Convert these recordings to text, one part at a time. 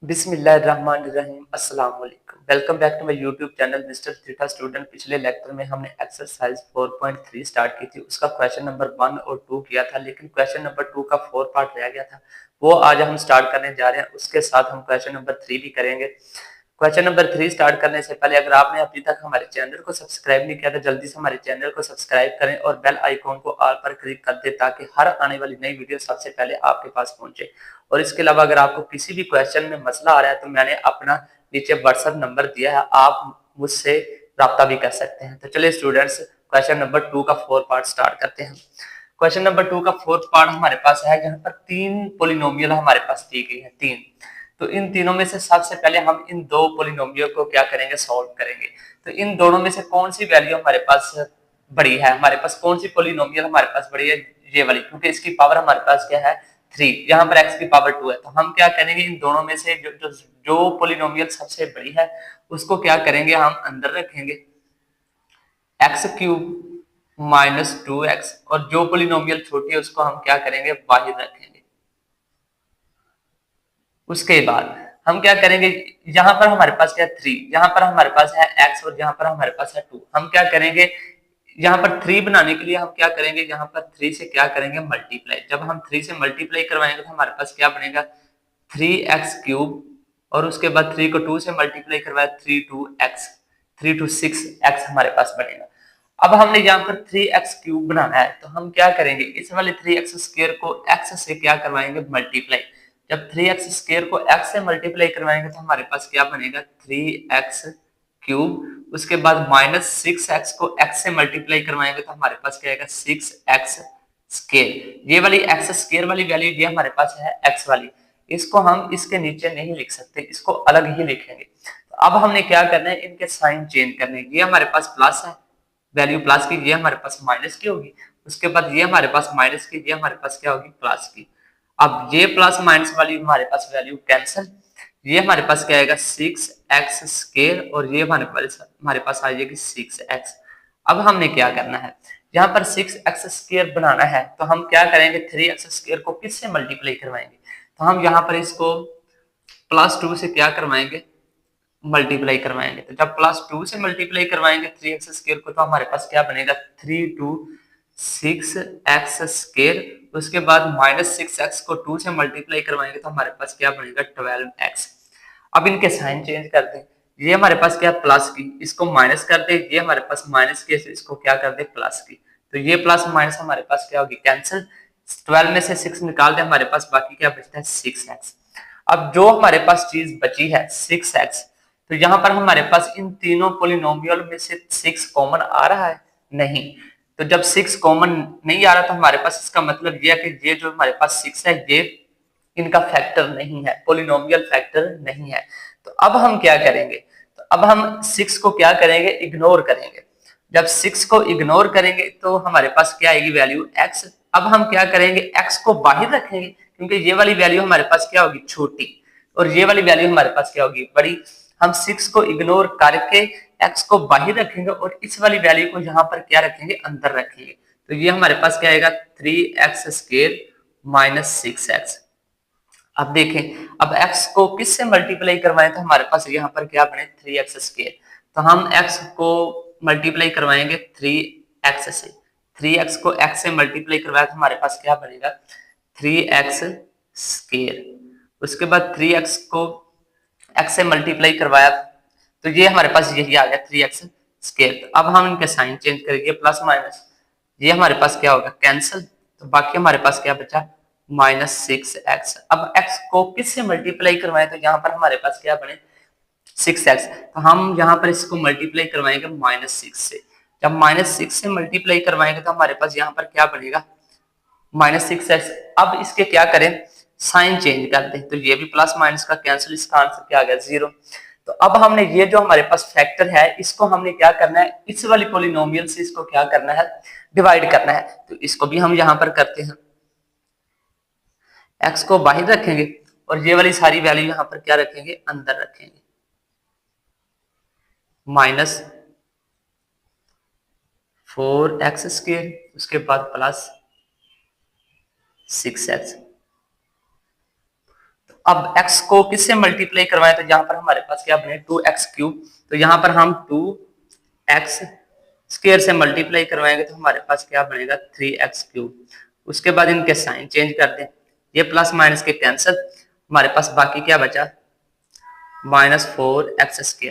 बिस्मिल्लाहिर्रहमानिर्रहीम अस्सलाम वालेकुम। Welcome back to my YouTube channel Mister Theta Student. पिछले लेक्चर में हमने एक्सरसाइज 4.3 स्टार्ट की थी। उसका क्वेश्चन नंबर 1 और 2 किया था, लेकिन क्वेश्चन नंबर 2 का 4 पार्ट रह गया था। वो आज हम स्टार्ट करने जा रहे हैं। उसके साथ हम क्वेश्चन नंबर 3 भी करेंगे। क्वेश्चन नंबर 3 स्टार्ट करने से पहले अगर आपने अभी तक हमारे चैनल को सब्सक्राइब नहीं किया तो जल्दी से हमारे चैनल को सब्सक्राइब करें और बेल आइकॉन को ऑल पर क्लिक कर दें ताकि हर आने वाली नई वीडियो सबसे पहले आपके पास पहुंचे। और इसके अलावा अगर आपको किसी भी क्वेश्चन में मसला आ रहा है तो मैंने अपना नीचे व्हाट्सएप नंबर दिया है, आप मुझसे राब्ता भी कर सकते हैं। तो चलिए स्टूडेंट्स, क्वेश्चन नंबर 2 का 4 पार्ट स्टार्ट करते हैं। क्वेश्चन नंबर 2 का 4th पार्ट हमारे पास है जहां पर 3 पोलिनोमियल हमारे पास दी गई है, 3। तो इन तीनों में से सबसे पहले हम इन 2 पोलिनोमियल को क्या करेंगे, सॉल्व करेंगे। तो इन दोनों में से कौन सी वैल्यू हमारे पास बड़ी है, हमारे पास कौन सी पोलिनोमियल हमारे पास बड़ी है, ये वाली, क्योंकि इसकी पावर हमारे पास क्या है, 3। यहाँ पर x की पावर 2 है। तो हम क्या करेंगे, इन दोनों में से जो पोलिनोमियल सबसे बड़ी है उसको क्या करेंगे, हम अंदर रखेंगे एक्स क्यूब माइनस 2x, और जो पोलिनोमियल छोटी है उसको हम क्या करेंगे, बाहर रखेंगे। उसके बाद हम क्या करेंगे, यहाँ पर हमारे पास क्या है 3, यहाँ पर हमारे पास है x और यहाँ पर हमारे पास है 2। हम क्या करेंगे, यहाँ पर 3 बनाने के लिए हम क्या करेंगे, यहाँ पर 3 से क्या करेंगे, मल्टीप्लाई। जब हम 3 से मल्टीप्लाई करवाएंगे तो हमारे पास क्या बनेगा, 3x क्यूब, और उसके बाद 3 को 2 से मल्टीप्लाई करवाया, 3 टू 6x हमारे पास बनेगा। अब हमने यहाँ पर 3x क्यूब बनाना है तो हम क्या करेंगे, इस वाले 3x स्क्वायर को x से क्या करवाएंगे, मल्टीप्लाई। जब 3x स्क्वायर को x से मल्टीप्लाई करवाएंगे तो हमारे पास क्या बनेगा, 3x क्यूब। उसके बाद माइनस 6x को x से मल्टीप्लाई करवाएंगे तो हमारे पास क्या आएगा, 6x स्क्वायर। ये वाली x स्क्वायर वाली वैल्यू ये हमारे पास है x वाली, इसको हम इसके नीचे नहीं लिख सकते, इसको अलग ही लिखेंगे। तो अब हमने क्या करना है, इनके साइन चेंज करने। ये हमारे पास प्लस है, वैल्यू प्लस की, ये हमारे पास माइनस की होगी। उसके बाद ये हमारे पास माइनस की, ये हमारे पास क्या होगी, प्लस की। अब ये प्लस माइनस वाली हमारे पास वैल्यू कैंसिल, ये हमारे पास क्या आएगा, 6x स्क्वायर, और ये हमारे पास आ जाएगी 6x। अब हमने क्या करना है, यहाँ पर 6x स्क्वायर बनाना है तो हम क्या करेंगे, 3x स्क्वायर को किससे मल्टीप्लाई करवाएंगे। तो हम यहाँ पर इसको +2 से क्या करवाएंगे, मल्टीप्लाई करवाएंगे। तो जब +2 से मल्टीप्लाई करवाएंगे 3x स्क्वायर को तो हमारे पास क्या बनेगा, 3 टू 6x स्क्वायर। उसके बाद -6x को 2 से मल्टीप्लाई करवाएंगे तो हमारे पास क्या बनेगा, 12x। अब इनके साइन चेंज कर दें। ये हमारे पास क्या, प्लस की, इसको माइनस कर दे, ये हमारे पास माइनस की, इसको क्या कर दे, प्लस की। तो ये प्लस माइनस हमारे पास क्या होगी, कैंसिल। 12 में से 6 निकाल दे, हमारे पास बाकी क्या बचता है, 6x। अब जो हमारे पास चीज बची है 6x, तो यहाँ पर हमारे पास इन तीनों पोलिनोमियल में से 6 कॉमन आ रहा है, नहीं। तो जब 6 कॉमन नहीं आ रहा तो हमारे पास इसका मतलब यह है कि ये जो हमारे पास 6 है ये इनका फैक्टर नहीं है, पोलिनोमियल फैक्टर नहीं है। तो अब हम क्या करेंगे, तो अब हम 6 को क्या करेंगे, इग्नोर करेंगे। जब 6 को इग्नोर करेंगे तो हमारे पास क्या आएगी, वैल्यू x। अब हम क्या करेंगे, x को बाहर रखेंगे क्योंकि ये वाली वैल्यू हमारे पास क्या होगी, छोटी, और ये वाली वैल्यू हमारे पास क्या होगी, बड़ी। हम 6 को इग्नोर करके x को बाहर रखेंगे और इस वाली वैल्यू को यहाँ पर क्या रखेंगे, अंदर रखेंगे। तो ये हमारे पास क्या आएगा, 3x स्क्वायर माइनस 6x। अब देखें, अब x को किससे मल्टीप्लाई करवाएं तो हमारे पास यहाँ पर क्या बने, 3x स्क्वायर। तो हम x को मल्टीप्लाई करवाएंगे 3x से, 3x को x से मल्टीप्लाई करवाया तो हमारे पास क्या बनेगा, 3x स्क्वायर। उसके बाद 3x को x से मल्टीप्लाई करवाया तो ये हमारे पास यही आ गया, 3x स्क्वायर। तो अब हम इनके साइन चेंज करेंगे, प्लस माइनस, ये हमारे पास क्या होगा, कैंसिल। तो बाकी हमारे पास क्या बचा, -6x। अब x को किससे मल्टीप्लाई करवाएं तो यहाँ पर हमारे पास क्या बने, 6x। तो हम यहाँ पर इसको मल्टीप्लाई करवाएंगे -6 से। जब -6 से मल्टीप्लाई करवाएंगे तो हमारे पास यहाँ पर क्या बनेगा, -6x। अब इसके क्या करें, साइन चेंज कर दें। तो ये भी प्लस माइनस का कैंसिल, इसका आंसर क्या आ गया, 0। तो अब हमने ये जो हमारे पास फैक्टर है इसको हमने क्या करना है, इस वाली पोलिनोमियल से इसको क्या करना है, डिवाइड करना है। तो इसको भी हम यहाँ पर करते हैं, x को बाहर रखेंगे और ये वाली सारी वैल्यू यहाँ पर क्या रखेंगे, अंदर रखेंगे। -4x स्क्वायर, उसके बाद +6x। अब x को किससे मल्टीप्लाई करवाएं, तो यहाँ पर हमारे पास क्या बने 2x3, तो यहाँ पर हम 2x स्क्वायर से मल्टीप्लाई करवाएंगे तो हमारे पास क्या बनेगा 3x3। उसके बाद इनके साइन चेंज कर दें, ये प्लस माइनस के कैंसिल, हमारे पास बाकी क्या बचा -4x²।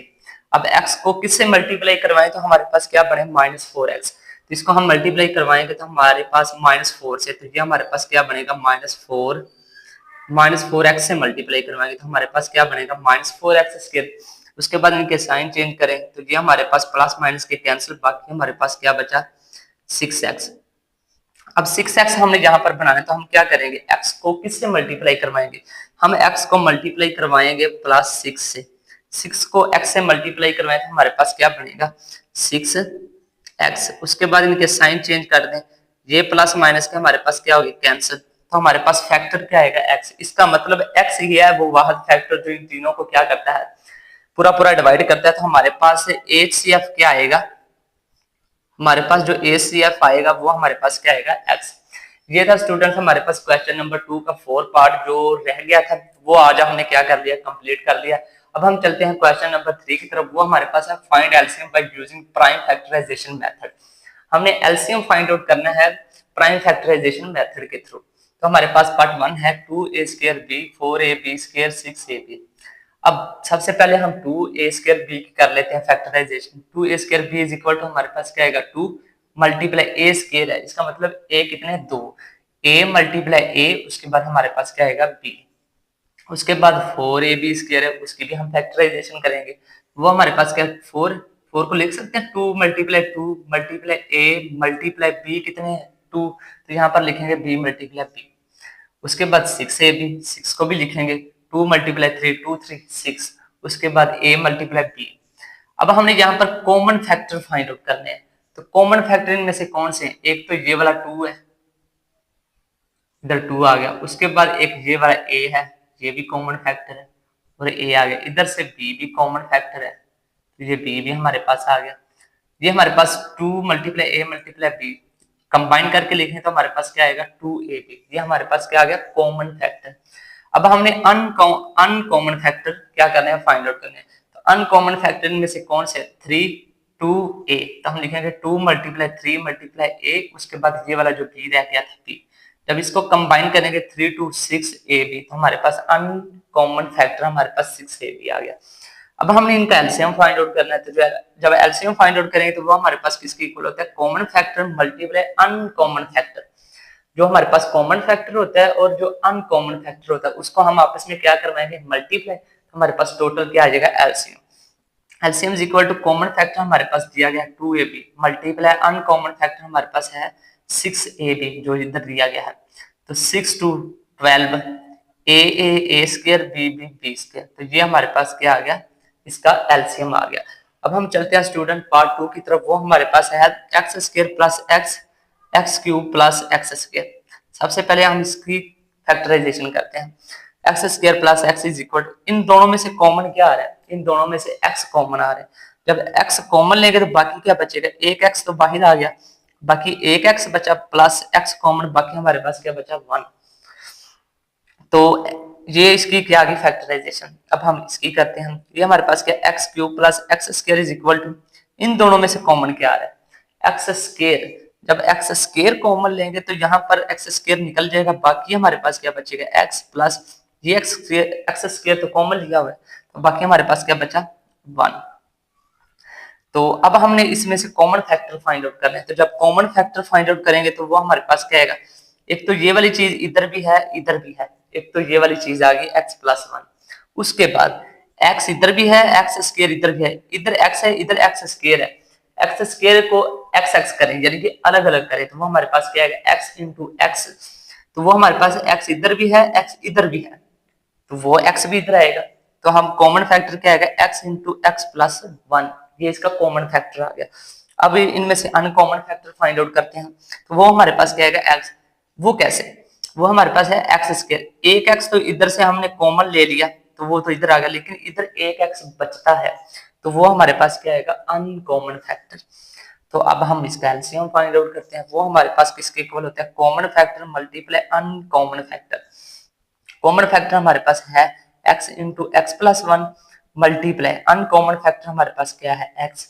अब x को किससे मल्टीप्लाई करवाएं तो हमारे पास क्या बने -4x, तो इसको हम मल्टीप्लाई करवाएंगे तो हमारे पास -4 से, तो ये हमारे पास क्या बनेगा -4x से मल्टीप्लाई करवाएंगे तो हमारे पास क्या बनेगा -4x²। उसके बाद इनके साइन चेंज करें तो ये हमारे पास प्लस माइनस के कैंसिल, बाकी हमारे पास क्या बचा 6x। अब 6x हमने जहां पर बनाना है तो हम क्या करेंगे x को किससे मल्टीप्लाई करवाएंगे, हम x को मल्टीप्लाई करवाएंगे +6 से, 6 को x से मल्टीप्लाई करवाएं तो हमारे पास क्या बनेगा 6x। उसके बाद इनके साइन चेंज कर दें, ये प्लस माइनस के हमारे पास क्या होगी कैंसिल, तो हमारे पास फैक्टर क्या आएगा x। इसका मतलब x ही है वो वाहिद फैक्टर जो इन तीनों को क्या करता है पूरा पूरा डिवाइड करता है। तो हमारे पास HCF क्या आएगा, हमारे पास जो HCF आएगा वो हमारे पास क्या आएगा x। ये था स्टूडेंट्स हमारे पास क्वेश्चन नंबर 2 का 4 पार्ट जो रह गया था वो आज हमने क्या कर लिया कंप्लीट कर लिया। अब हम चलते हैं क्वेश्चन नंबर 3 की तरफ, वो हमारे पास है find LCM by using prime factorisation method. हमने एलसीएम फाइंड आउट करना है प्राइम फैक्टराइजेशन मेथड के थ्रू। तो हमारे पास पार्ट 1 है 2a² b 4ab² 6ab। अब सबसे पहले हम 2a² b की कर लेते हैं factorisation. 2a² b is equal to हमारे पास क्या आएगा 2 मल्टीप्लाई a स्क्वायर है, इसका मतलब a कितने 2, a मल्टीप्लाई a, उसके बाद हमारे पास क्या आएगा b। उसके बाद 4ab² है, उसकी भी हम फैक्टराइजेशन करेंगे, वो हमारे पास क्या 4 को लिख सकते हैं 2 मल्टीप्लाई a मल्टीप्लाई b कितने 2, तो यहाँ पर लिखेंगे b मल्टीप्लाई b। उसके बाद 6ab, 6 को भी लिखेंगे 2 मल्टीप्लाई 3 2 3 6, उसके बाद a मल्टीप्लाई b। अब हमने यहाँ पर कॉमन फैक्टर फाइंड आउट करने हैं, तो कॉमन फैक्टर इनमें से कौन से हैं, एक तो ये वाला 2 है, इधर 2 आ गया, उसके बाद एक ये वाला a है, ये भी कॉमन फैक्टर है, और a आ गया, इधर से b भी कॉमन फैक्टर है, तो ये b भी हमारे पास आ गया। ये हमारे पास 2 multiply a multiply b combine करके लिखें तो हमारे पास क्या आएगा 2ab, ये हमारे पास क्या आ गया कॉमन फैक्टर। अब हमने अनकॉमन फैक्टर क्या करना है फाइंड आउट करना है, तो अनकॉमन फैक्टर में से कौन से 3 2a, तो हम लिखेंगे 2 मल्टीप्लाई 3 मल्टीप्लाई a, उसके बाद ये वाला जो b रह गया था b, जब इसको कंबाइन करेंगे 3 2 6ab, तो हमारे पास अनकॉमन फैक्टर हमारे पास 6ab आ गया। अब हमने इनका एलसीएम फाइंड आउट करना है, तो जब एलसीएम फाइंड आउट करेंगे तो वो हमारे पास किसके इक्वल होता है common factor multiply uncommon factor. जो हमारे पास कॉमन फैक्टर होता है और जो अनकॉमन फैक्टर होता है उसको हम आपस में क्या करवाएंगे मल्टीप्लाई, तो हमारे पास टोटल क्या आ जाएगा LCM. LCM is equal to common factor हमारे पास दिया गया 2ab मल्टीप्लाई अनकॉमन फैक्टर हमारे पास है 6ab जो इधर दिया गया है, तो 6 2 12 a² b², तो ये हमारे पास क्या आ गया इसका एलसीएम आ गया। अब हम चलते हैं स्टूडेंट पार्ट 2 की तरफ, वो हमारे पास है x² plus x³ plus x²। सबसे पहले हम इसकी फैक्टराइजेशन करते हैं, x² plus x is equal, इन दोनों में से कॉमन क्या आ रहा है, इन दोनों में से x कॉमन आ रहा है। जब x कॉमन लेंगे तो बाकी क्या बचेगा, एक x तो बाहर आ गया, बाकी एक x बचा प्लस x कॉमन, बाकी हमारे पास क्या बचा 1। तो ये इसकी क्या आ गई फैक्टराइजेशन। अब हम इसकी करते हैं, ये हमारे पास क्या x³ plus x² is equal to, इन दोनों में से कॉमन क्या आ रहा है x²। जब x² कॉमन लेंगे तो यहाँ पर x² निकल जाएगा, बाकी हमारे पास क्या बचेगा x प्लस ये x² तो कॉमन लिया हुआ है, तो बाकी हमारे पास क्या बचा 1। तो अब हमने इसमें से कॉमन फैक्टर फाइंड आउट करना है, तो जब कॉमन फैक्टर फाइंड आउट करेंगे तो वो हमारे पास क्या आएगा, एक तो ये वाली चीज इधर भी है इधर भी है, एक तो ये वाली चीज आ गई x प्लस 1, उसके बाद x इधर भी है x² इधर भी है, इधर x है इधर x² है, x² को x करें यानी कि अलग अलग करें तो वो हमारे पास क्या आएगा x इंटू x, तो वो हमारे पास x इधर भी है x इधर भी है, तो वो x भी इधर आएगा, तो हम कॉमन फैक्टर क्या आएगा x इंटू x प्लस 1, ये इसका कॉमन फैक्टर आ गया। अब इनमें से अनकॉमन फैक्टर फाइंड आउट करते हैं, तो वो हमारे पास क्या आएगा x, वो कैसे, वो हमारे पास है x², एक x तो इधर से हमने कॉमन ले लिया तो वो तो इधर आ गया, लेकिन इधर एक x बचता है तो वो हमारे पास क्या आएगा अनकॉमन फैक्टर। तो अब हम इसका एलसीएम फाइंड आउट करते हैं, वो हमारे पास किसके इक्वल होता है common factor multiply uncommon factor. Common factor हमारे पास है x into x plus one multiply uncommon factor हमारे पास क्या है x।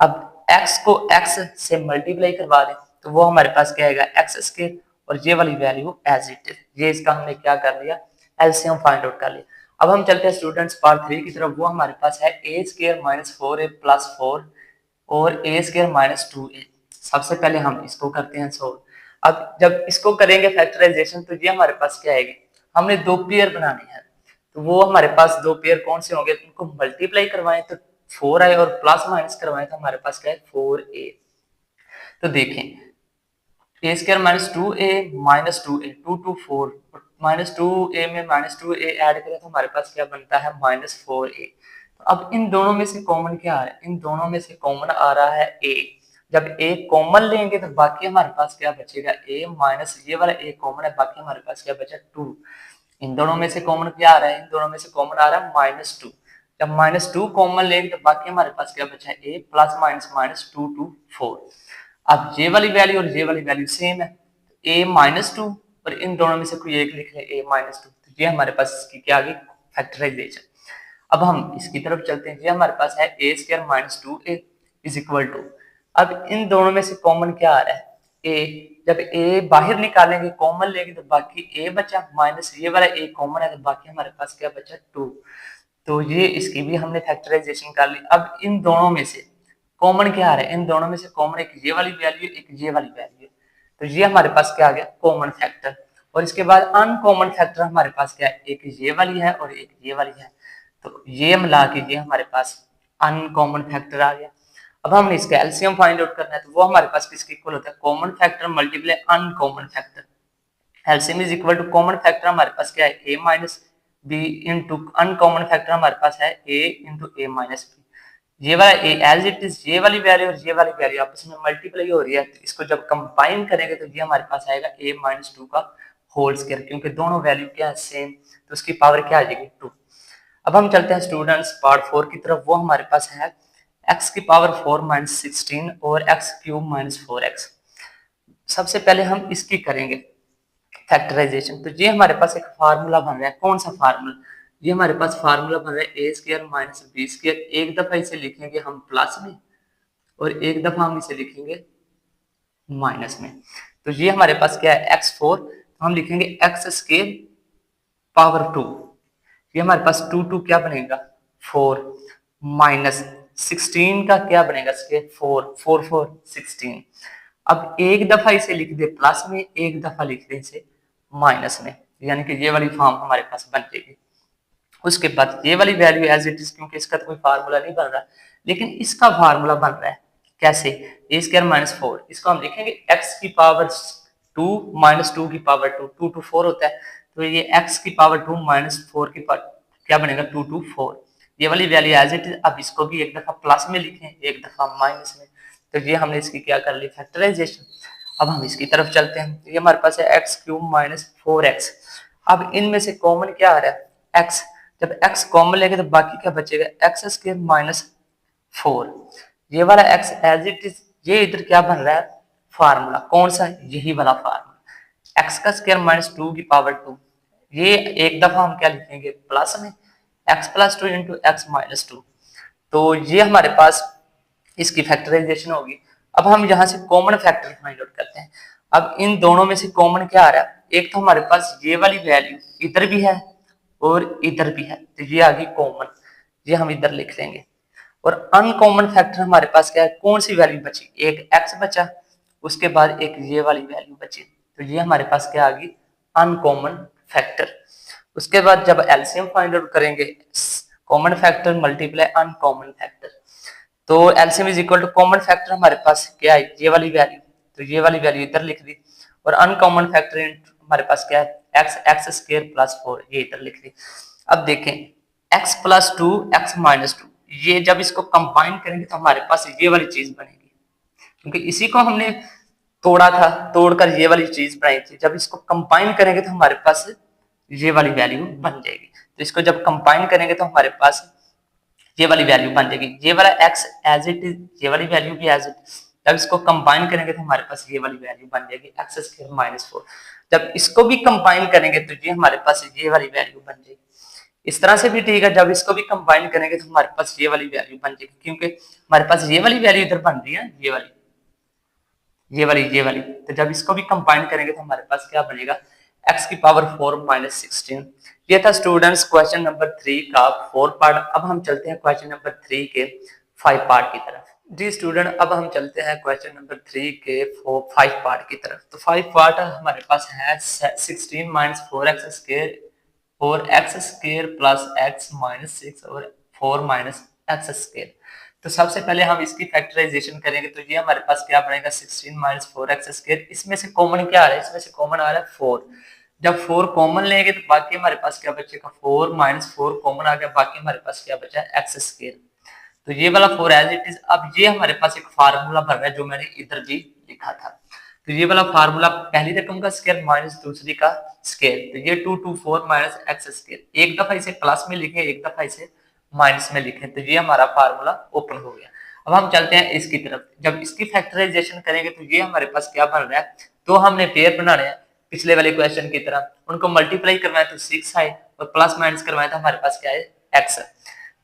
अब x को x से मल्टीप्लाई करवा दें तो वो हमारे पास क्या आएगा एक्स स्क्वायर और ये वाली वैल्यू एज इट इज। ये इसका हमने क्या कर लिया, एलसीएम फाइंड आउट कर लिया। अब हम चलते हैं स्टूडेंट्स पार्ट 3 की तरफ। वो हमारे पास है ए स्क्वायर माइनस 4a प्लस 4 और ए स्क्वायर माइनस 2a। सबसे पहले हम इसको करते हैं सोल्व। अब जब इसको करेंगे फैक्टराइजेशन तो ये हमारे पास क्या आएगी, हमने दो पेयर बनाने हैं तो वो हमारे पास दो पेयर कौन से होंगे, उनको मल्टीप्लाई करवाएं तो 4 आए और प्लस माइनस करवाएं तो हमारे पास क्या है 4a। तो देखें A square minus 2a minus 2a 2 to 4 minus 2a में माइनस 2a ऐड करें तो हमारे पास क्या बनता है माइनस 4a। तो अब इन दोनों में से कॉमन क्या आ रहा है, इन दोनों में से कॉमन आ रहा है a। जब a कॉमन लेंगे तो बाकी हमारे पास क्या बचेगा a माइनस ये वाला a कॉमन है, बाकी हमारे पास क्या बचा 2। इन दोनों में से कॉमन क्या आ रहा है, इन दोनों में से कॉमन आ रहा है माइनस 2। जब माइनस 2 कॉमन लेंगे तो बाकी हमारे पास क्या बचा है a plus minus minus 2 to 4। अब ये वाली वैल्यू और ये वाली वैल्यू सेम है, a माइनस 2 और इन दोनों में से कोई एक लिख ले a माइनस 2। तो ये हमारे पास इसकी क्या आ गई फैक्टराइजेशन। अब हम इसकी तरफ चलते हैं। ये हमारे पास है a square minus 2a is equal to, अब इन दोनों में से कॉमन क्या आ रहा है a। जब a बाहर निकालेंगे कॉमन लेंगे तो बाकी a बचा माइनस ये वाला a कॉमन है तो बाकी हमारे पास क्या बचा 2। तो ये इसकी भी हमने फैक्टराइजेशन कर ली। अब इन दोनों में से कॉमन क्या आ रहा है, इन दोनों में से कॉमन एक ये वाली वैल्यू एक ये वाली वैल्यू। तो ये हमारे पास क्या आ गया कॉमन फैक्टर। और इसके बाद अनकॉमन फैक्टर हमारे पास क्या है, एक ये वाली है और एक ये वाली है। तो ये मिला के ये हमारे पास अनकॉमन फैक्टर आ गया। अब हमने इसका एलसीएम फाइंड आउट करना है तो वो हमारे पास किसके इक्वल होता है, common factor multiply uncommon factor. LCM is equal to common factor हमारे पास क्या है a minus B into uncommon factor हमारे पास है a into a minus B. ये वाला ए एज इट इज ये वाली वैल्यू और ये वाली वैल्यू आपस में मल्टीप्लाई हो रही है तो इसको जब कंबाइन करेंगे तो ये हमारे पास आएगा a माइनस 2 का होल स्क्वायर, क्योंकि दोनों वैल्यू क्या है सेम तो उसकी पावर क्या आ जाएगी 2। अब हम चलते हैं स्टूडेंट्स पार्ट 4 की तरफ। वो हमारे पास है x की पावर 4 माइनस 16 और x क्यूब माइनस 4x। सबसे पहले हम इसकी करेंगे फैक्टराइजेशन। तो ये हमारे पास एक फार्मूला बन रहा है, कौन सा फार्मूला, ये हमारे पास फार्मूला बन रहा है ए स्क्वायर माइनस बी स्क्वायर। एक दफा इसे लिखेंगे हम प्लस में और एक दफा हम इसे लिखेंगे माइनस में। तो ये हमारे पास क्या है x4, तो हम लिखेंगे एक्स स्क्वायर पावर 2। ये हमारे पास 2 2 क्या बनेगा 4 माइनस 16 का क्या बनेगा स्क्वायर 4 4 4 16। अब एक दफा इसे लिख दे प्लस में, एक दफा लिख दे इसे माइनस में, यानी कि ये वाली फॉर्म हमारे पास बन जाएगी। उसके बाद ये वाली वैल्यू एज इट इज, क्योंकि इसका तो कोई फार्मूला नहीं बन रहा लेकिन इसका फार्मूला बन रहा है कैसे, ए स्क्वायर माइनस 4, इसको हम लिखेंगे एक्स की पावर 2 माइनस 2 की पावर 2, 2 टू 4 होता है तो ये एक्स की पावर 2 माइनस 4 की पावर क्या बनेगा 2 टू 4। ये वाली वैल्यू एज इट इज। अब इसको भी एक दफा प्लस में लिखें एक दफा माइनस में, तो ये हमने इसकी क्या कर ली फैक्टराइजेशन। अब हम इसकी तरफ चलते हैं। ये हमारे पास है एक्स क्यूब माइनस 4x। अब इनमें से कॉमन क्या आ रहा है x, जब x कॉमन लेंगे तो बाकी क्या बचेगा एक्स स्क्वायर माइनस 4। ये वाला x एज इट इज, ये इधर क्या बन रहा है फार्मूला, कौन सा, यही वाला फार्मूला x का स्क्वायर माइनस 2 की पावर 2। ये एक दफा हम क्या लिखेंगे प्लस में x plus 2 into x minus 2। तो ये हमारे पास इसकी फैक्टराइजेशन होगी। अब हम यहाँ से कॉमन फैक्टर फाइंड आउट करते हैं। अब इन दोनों में से कॉमन क्या आ रहा है, एक तो हमारे पास ये वाली वैल्यू इधर भी है और इधर भी है तो ये आ गई कॉमन, ये हम इधर लिख लेंगे। और अनकॉमन फैक्टर हमारे पास क्या है, कौन सी वैल्यू बची, एक x बचा उसके बाद एक ये वाली वैल्यू बची, तो ये हमारे पास क्या आ गई अनकॉमन फैक्टर। उसके बाद जब एलसीएम फाइंड आउट करेंगे common factor multiply uncommon factor, तो LCM is equal to common factor हमारे पास क्या है ये वाली वैल्यू, तो ये वाली वैल्यू इधर लिख दी और अनकॉमन फैक्टर हमारे पास क्या है एक्स एक्स स्क्वायर प्लस 4, ये इधर लिख दी। अब देखें x प्लस 2 एक्स माइनस 2, ये जब इसको कंबाइन करेंगे तो हमारे पास ये वाली चीज बनेगी, क्योंकि इसी को हमने तोड़ा था, तोड़कर ये वाली चीज बनाई थी। जब इसको कंबाइन करेंगे तो हमारे पास ये वाली वैल्यू बन जाएगी। तो इसको जब कंबाइन करेंगे तो हमारे पास ये वाली वैल्यू बन जाएगी। ये वाला x एज इट इज, ये वाली वैल्यू भी एज इट, जब इसको कंबाइन करेंगे तो हमारे पास ये वाली वैल्यू बन जाएगी एक्स स्क्वायर माइनस 4। जब इसको भी कंबाइन करेंगे तो ये हमारे पास ये वाली वैल्यू बन जाएगी। इस तरह से भी ठीक है, जब इसको भी कंबाइन करेंगे तो हमारे पास ये वाली वैल्यू बन जाएगी, क्योंकि हमारे पास ये वाली वैल्यू इधर बन रही है, ये वाली। तो जब इसको भी कंबाइन करेंगे तो हमारे पास क्या बनेगा, x की पावर 4 माइनस 16। ये था स्टूडेंट्स क्वेश्चन नंबर 3 का 4 पार्ट। अब हम चलते हैं क्वेश्चन नंबर 3 के 5 पार्ट की तरफ। जी स्टूडेंट, अब हम चलते हैं क्वेश्चन नंबर 3 के 5 पार्ट की तरफ। तो 5 पार्ट हमारे पास है 16 माइनस 4x स्क्वायर और x square plus x minus 6 और 4 माइनस x स्क्वायर। तो सबसे पहले हम इसकी फैक्टराइजेशन करेंगे, तो ये हमारे पास क्या बनेगा 16 माइनस 4x स्क्वायर। इसमें से कॉमन क्या आ रहा है, इसमें से कॉमन आ रहा है 4। जब 4 कॉमन लेंगे तो बाकी हमारे पास क्या बचेगा, 4 माइनस 4 कॉमन आ गया, बाकी हमारे पास क्या बचा है x स्क्वायर। तो ये वाला 4 एज इट इज। अब ये हमारे पास एक फार्मूला बन रहा है जो मैंने इधर भी लिखा था। तो ये वाला फार्मूला पहली रकम का स्क्वायर माइनस दूसरी का स्क्वायर, तो ये 2 2 4 माइनस एक्स स्क्वायर। एक दफा इसे प्लस में लिखें, एक दफा इसे माइनस में लिखें, तो ये हमारा फार्मूला ओपन हो गया। अब हम चलते हैं इसकी तरफ। जब इसकी फैक्टराइजेशन करेंगे तो ये हमारे पास क्या बन रहा है, तो हमने पेयर बनाने हैं पिछले वाले क्वेश्चन की तरह। उनको मल्टीप्लाई करवाए तो 6 आए और प्लस माइनस करवाए तो हमारे पास क्या है x।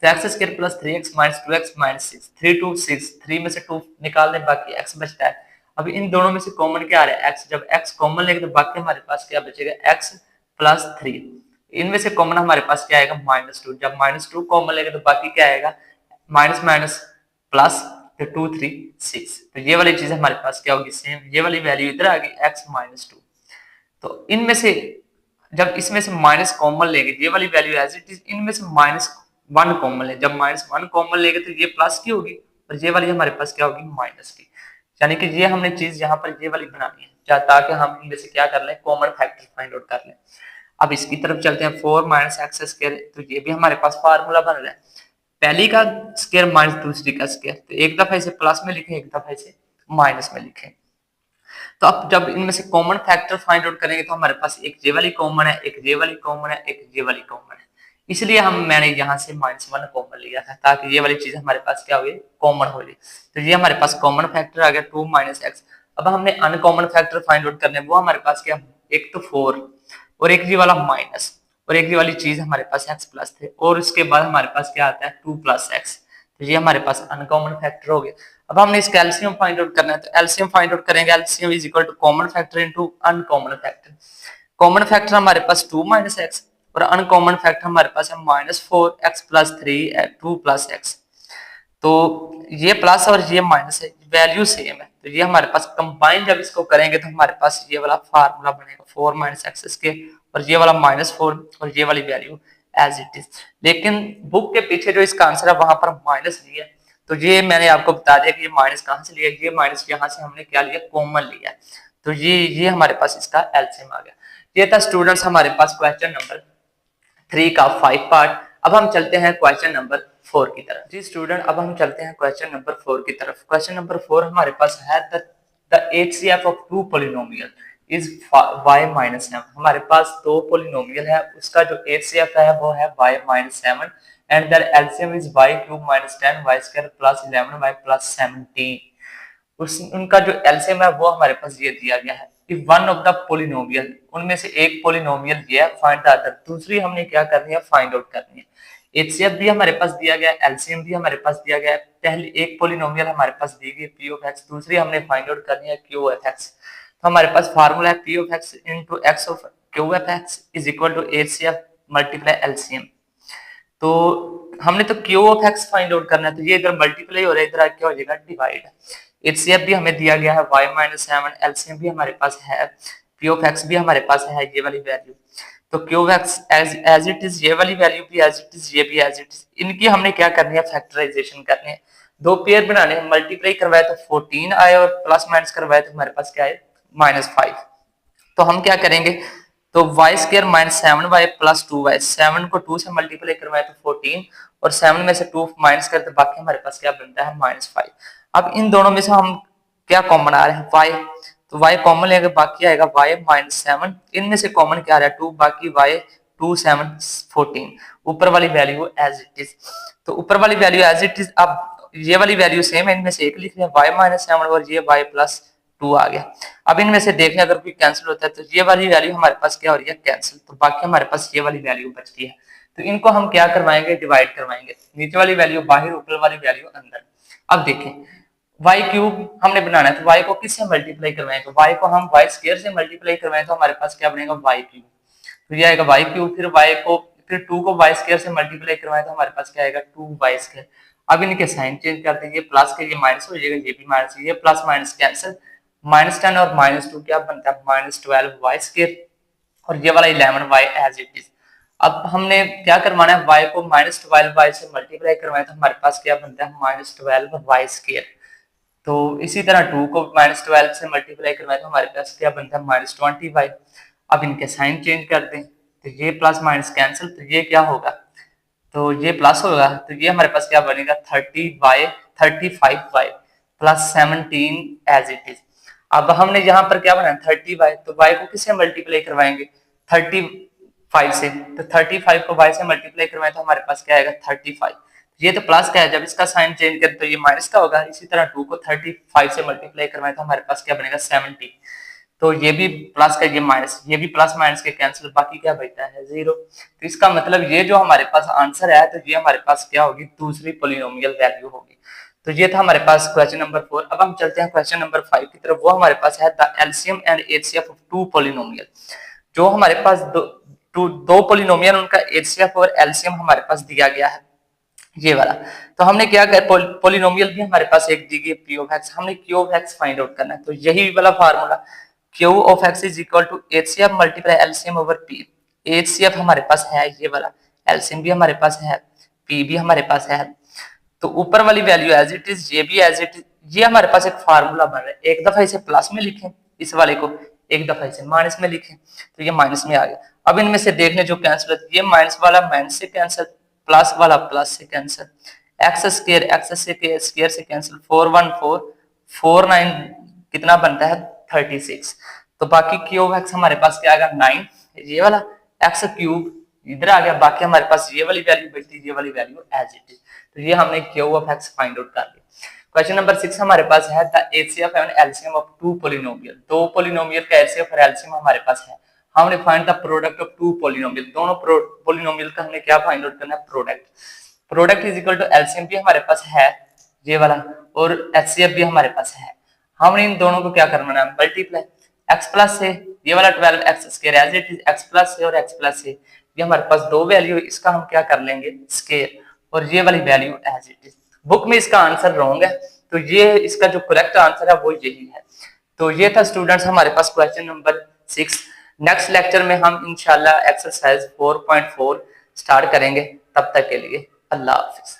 तो x square plus 3x minus 2x minus 6, 3 2 6, 3 में से 2 निकाल दें, बाकी x बचता है। अब इन दोनों में से कॉमन क्या आ रहा है x। जब x कॉमन लेंगे तो बाकी हमारे पास क्या बचेगा x प्लस 3। इनमें से कॉमन हमारे पास क्या आएगा -2। जब -2 कॉमन लेंगे तो बाकी क्या आएगा माइनस माइनस प्लस, तो 2 3 6। तो ये वाली चीज हमारे पास क्या होगी सेम, ये वाली वैल्यू इधर आ गई x -2। तो इनमें से जब इसमें से माइनस कॉमन लेंगे ये वाली वैल्यू एज इट इज, इनमें से -1 कॉमन ले, जब -1 कॉमन लेंगे तो ये प्लस की होगी और ये वाली हमारे पास क्या होगी माइनस की। यानी कि ये हमने चीज यहाँ पर ये वाली बनानी है ताकि हम इनमें से क्या कर लें, कॉमन फैक्टर फाइंड आउट कर लें। अब इसकी तरफ चलते हैं, 4 माइनस एक्स स्क्वायर, तो ये भी हमारे पास फार्मूला बन रहा है, पहली का स्क्वायर माइनस दूसरी का स्क्वायर। तो एक दफा इसे प्लस में लिखें, एक दफा इसे माइनस में लिखें। तो अब जब इनमें से कॉमन फैक्टर फाइंड आउट करेंगे तो हमारे पास एक ये वाली कॉमन है, एक ये वाली कॉमन है, एक ये वाली कॉमन है। इसलिए मैंने यहाँ से -1 कॉमन लिया था ताकि ये वाली चीज हमारे पास क्या हुई कॉमन हो जाए। तो ये हमारे पास कॉमन फैक्टर आ गया 2 माइनस एक्स। अब हमने अनकॉमन फैक्टर फाइंड आउट करने, वो हमारे पास क्या, एक तो 4 और एक ये वाला माइनस और एक ये वाली चीज हमारे पास x प्लस थे, और उसके बाद हमारे पास क्या आता है 2 प्लस एक्स। तो ये हमारे पास अनकॉमन फैक्टर हो गया। अब हमने इसका एलसीएम फाइंड आउट करना है, तो एलसीएम फाइंड आउट करेंगे, LCM is equal to common factor into uncommon factor. Common factor हमारे पास 2 माइनस एक्स और अनकॉमन फैक्टर हमारे पास है -4x प्लस 3 2 प्लस एक्स। तो ये प्लस और ये माइनस है, वैल्यू सेम है, तो ये हमारे पास कंबाइन जब इसको करेंगे तो हमारे पास ये वाला फार्मूला बनेगा 4 माइनस एक्स स्क्वायर और ये वाला -4 और ये वाली वैल्यू एज इट इज। लेकिन बुक के पीछे जो इसका आंसर है वहां पर माइनस नहीं है, तो ये मैंने आपको बता दिया कि ये माइनस कहां से लिया, ये माइनस यहाँ से हमने क्या लिया कॉमन लिया। तो ये हमारे पास इसका एलसीएम आ गया। ये था स्टूडेंट्स हमारे पास क्वेश्चन नंबर 3 का 5 पार्ट। अब हम चलते हैं क्वेश्चन नंबर 4 की तरफ। जी स्टूडेंट, अब हम चलते हैं क्वेश्चन नंबर 4 की तरफ। क्वेश्चन नंबर 4 हमारे पास है the HCF of two polynomial is y minus 7। हमारे पास दो पॉलिनोमियल है, उसका जो HCF है वो है y minus 7 and their LCM is y cube minus 10 y square plus 11 y plus 17। उनका जो एलसीएम है वो हमारे पास ये दिया गया है। If one of the polynomial, उनमें से एक पोलिनोमियल ये है, फाइंड द अदर, दूसरी हमने क्या करनी है फाइंड आउट करनी है। एचसीएफ भी हमारे पास दिया गया है, एलसीएम भी हमारे पास दिया गया है। पहली एक पोलिनोमियल हमारे पास दी गई पी ऑफ एक्स, दूसरी हमने फाइंड आउट करनी है क्यू ऑफ एक्स। तो हमारे पास फार्मूला है P of X into X of Q of X is equal to HCF multiply LCM. तो हमने तो Q of X find out करना है, तो ये इधर मल्टीप्लाई हो रहा है, इधर क्या हो जाएगा डिवाइड। एचसीएफ भी हमें दिया गया है y माइनस 7, एलसीएम भी हमारे पास है, पी ऑफ एक्स भी हमारे पास है ये वाली वैल्यू। तो Q of X as it is, ये वाली वैल्यू भी एज इट इज, ये भी एज इट इज। इनकी हमने क्या करनी है फैक्टराइजेशन करनी है, दो पेयर बनाने हैं, मल्टीप्लाई करवाए तो 14 आए और प्लस माइनस करवाए तो हमारे पास क्या है -5। तो हम क्या करेंगे, तो y square minus 7y plus 2y, 7 को 2 से मल्टीप्लाई करवाए तो 14 और 7 में से 2 माइनस करते बाकी हमारे पास क्या बनता है -5। अब इन दोनों में से हम क्या कॉमन आ रहे हैं y, तो y कॉमन लेंगे बाकी आएगा y माइनस 7, इनमें से कॉमन क्या आ रहा है 2, बाकी y 2 7 14, ऊपर वाली वैल्यू एज इट इज। तो ऊपर वाली वैल्यू एज इट इज, अब ये वाली वैल्यू सेम है, इनमें से एक लिख लें y-7 और ये y+2 आ गया। अब इनमें से देख लें अगर कोई कैंसिल होता है तो ये वाली वैल्यू हमारे पास क्या हो रही है, कैंसिल, तो बाकी हमारे पास ये वाली वैल्यू बचती है। तो इनको हम क्या करवाएंगे, डिवाइड करवाएंगे, नीचे वाली वैल्यू बाहर, ऊपर वाली वैल्यू अंदर। अब देखें y³ हमने बनाना है तो y को किससे मल्टीप्लाई करवाएं, तो y को हम y² से मल्टीप्लाई करवाएं तो हमारे पास क्या बनेगा, y³। तो ये आएगा y³, फिर 2 को y² से मल्टीप्लाई करवाएं तो हमारे पास क्या आएगा, 2y²। अब इनके साइन चेंज कर देंगे, प्लस के ये माइनस हो जाएगा, ये भी माइनस, ये प्लस माइनस कैंसिल, -10 और -2 क्या बनता है, -12y², और ये वाला 11y एज इट इज। अब हमने क्या करवाना है, y को -12y से मल्टीप्लाई करवाएं तो हमारे पास क्या बनता है, -12y²। तो इसी तरह 2 को -12 से मल्टीप्लाई करवाएं तो हमारे पास क्या बनता है, -20y। अब इनके साइन चेंज कर दें तो ये प्लस माइनस कैंसिल, तो ये क्या होगा, तो ये प्लस होगा, तो ये हमारे पास क्या बनेगा, 35y plus 17 as it is. अब हमने यहाँ पर क्या बनाया, 30y, तो y को किससे मल्टीप्लाई करवाएंगे, 35 से, तो 35 को y से मल्टीप्लाई करवाएं तो हमारे पास क्या आएगा, 35। ये तो प्लस का है, जब इसका साइन चेंज करें तो ये माइनस का होगा। इसी तरह 2 को 35 से मल्टीप्लाई करवाएं तो हमारे पास क्या बनेगा, 70। तो ये भी प्लस का, ये माइनस, ये भी प्लस माइनस के कैंसिल, बाकी क्या बचता है, 0। तो इसका मतलब ये जो हमारे पास आंसर है, तो ये हमारे पास क्या होगी, दूसरी पोलिनोमियल वैल्यू होगी। तो ये था हमारे पास क्वेश्चन नंबर 4। अब हम चलते हैं क्वेश्चन नंबर 5 की तरफ। वो हमारे पास है the LCM and HCF of 2 polynomial. जो हमारे पास दो पोलिनोमियल, उनका एचसीएफ और एलसीएम हमारे पास दिया गया है, ये वाला। तो हमने क्या किया, पोलिनोमियल भी हमारे पास एक दी गई पी ऑफ एक्स, हमने Q of X find out करना है। तो यही वाला formula, Q of X is equal to HCF multiply LCM over P. HCF हमारे पास है ये वाला, एलसीएम भी हमारे पास है, पी भी हमारे पास है। तो ऊपर वाली वैल्यू एज इट इज, ये भी एज इट इज। ये हमारे पास एक फार्मूला बन रहा है, एक दफा इसे प्लस में लिखें इस वाले को, एक दफा इसे माइनस में लिखें, तो ये माइनस में आ गया। अब इनमें से देखने जो कैंसिल होता है, ये माइनस वाला माइनस से कैंसिल, प्लस वाला प्लस से cancel, x square x square से कैंसिल, 4 1 4 4 9 कितना बनता है, 36। तो बाकी क्यू ऑफ एक्स हमारे पास क्या आएगा, 9, ये वाला एक्स क्यूब इधर आ गया, बाकी हमारे पास ये वाली वैल्यू बचती, ये वाली वैल्यू एज इट इज। तो ये हमने Q of X find out कर लिया। क्वेश्चन नंबर 6 हमारे पास है the HCF and LCM of 2 polynomial. दो पोलिनोमियल का एचसीएफ और एलसीएम हमारे पास है। हमने find the product of 2 polynomial. दोनों पोलिनोमियल का हमने क्या फाइंड आउट करना है, product. Product is equal to LCM भी हमारे पास है ये वाला, और एचसीएफ भी हमारे पास है। हमने इन दोनों को क्या करना है, मल्टीप्लाई। एक्स प्लस से ये वाला 12 X square as it is, X plus से और एक्स प्लस से, ये हमारे पास दो वैल्यू, इसका हम क्या कर लेंगे, स्क्वायर, और ये वाली value as it is. Book में इसका आंसर रॉन्ग है, तो ये इसका जो करेक्ट आंसर है वो यही है। तो ये था स्टूडेंट्स हमारे पास क्वेश्चन नंबर 6। नेक्स्ट लेक्चर में हम इंशाल्लाह एक्सरसाइज 4.4 स्टार्ट करेंगे। तब तक के लिए अल्लाह हाफिज।